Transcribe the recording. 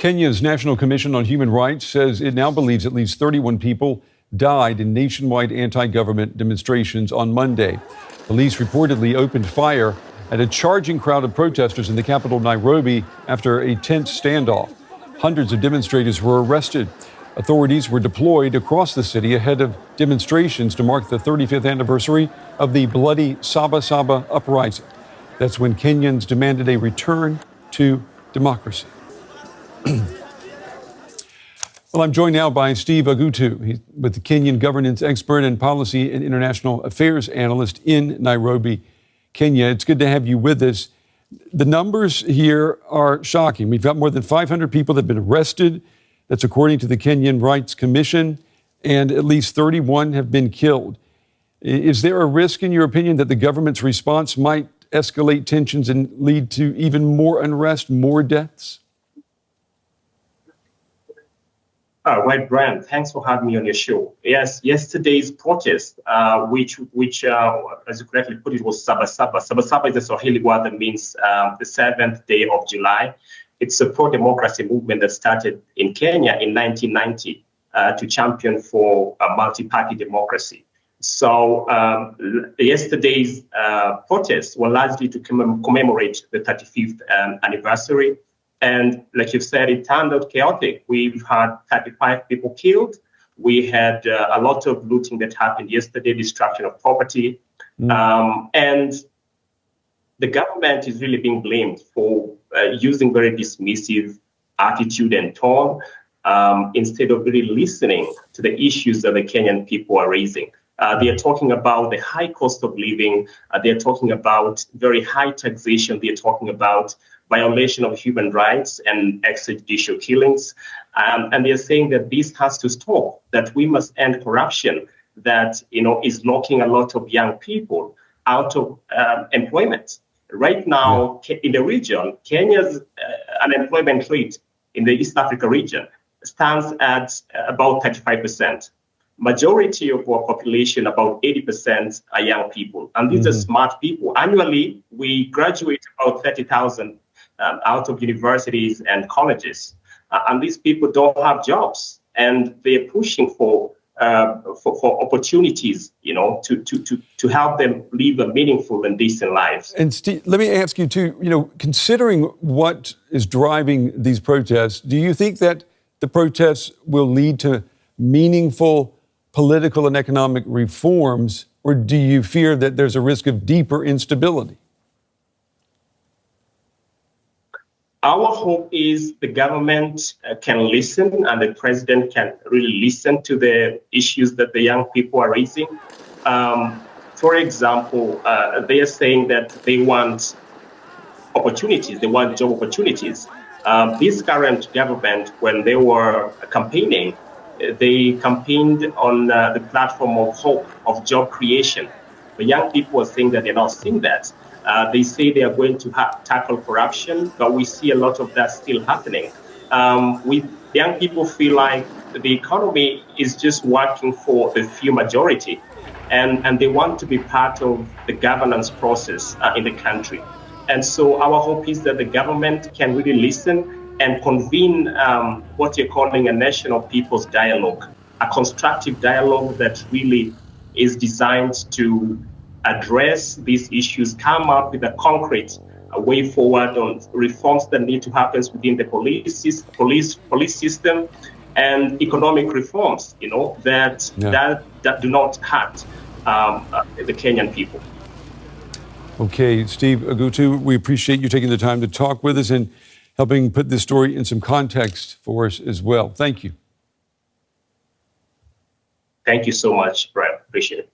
Kenya's National Commission on Human Rights says it now believes at least 31 people died in nationwide anti-government demonstrations on Monday. Police reportedly opened fire at a charging crowd of protesters in the capital, Nairobi, after a tense standoff. Hundreds of demonstrators were arrested. Authorities were deployed across the city ahead of demonstrations to mark the 35th anniversary of the bloody Saba Saba uprising. That's when Kenyans demanded a return to democracy. Well, I'm joined now by Steve Ogutu. He's with the Kenyan governance expert and policy and international affairs analyst in Nairobi, Kenya. It's good to have you with us. The numbers here are shocking. We've got more than 500 people that have been arrested. That's according to the Kenyan Rights Commission, and at least 31 have been killed. Is there a risk, in your opinion, that the government's response might escalate tensions and lead to even more unrest, more deaths? Right, Bren, thanks for having me on your show. Yes, yesterday's protest, which as you correctly put it, was Saba Saba. Saba Saba is a Swahili word that means the 7th day of July. It's a pro-democracy movement that started in Kenya in 1990 to champion for a multi-party democracy. So yesterday's protests were largely to commemorate the 35th anniversary. And like you've said, it turned out chaotic. We've had 35 people killed. We had a lot of looting that happened yesterday, destruction of property. And the government is really being blamed for using very dismissive attitude and tone instead of really listening to the issues that the Kenyan people are raising. They are talking about the high cost of living. They are talking about very high taxation. They are talking about violation of human rights and extrajudicial killings. And they are saying that this has to stop, that we must end corruption that, is locking a lot of young people out of employment. Right now, in the region, Kenya's unemployment rate in the East Africa region stands at about 35%. Majority of our population, about 80%, are young people. And these are smart people. Annually, we graduate about 30,000 out of universities and colleges. And these people don't have jobs. And they're pushing for opportunities, to help them live a meaningful and decent lives. And Steve, let me ask you too, considering what is driving these protests, do you think that the protests will lead to meaningful political and economic reforms, or do you fear that there's a risk of deeper instability? Our hope is the government can listen and the president can really listen to the issues that the young people are raising. For example, they are saying that they want opportunities, they want job opportunities. This current government, when they were campaigning, they campaigned on the platform of hope, of job creation. The young people are saying that they're not seeing that. They say they are going to tackle corruption, but we see a lot of that still happening. Young people feel like the economy is just working for the few majority, and they want to be part of the governance process in the country. And so our hope is that the government can really listen and convene what you're calling a national people's dialogue, a constructive dialogue that really is designed to address these issues, come up with a concrete way forward on reforms that need to happen within the police system and economic reforms, that do not hurt the Kenyan people. Okay, Steve Ogutu, we appreciate you taking the time to talk with us and helping put this story in some context for us as well. Thank you. Thank you so much, Brad. Appreciate it.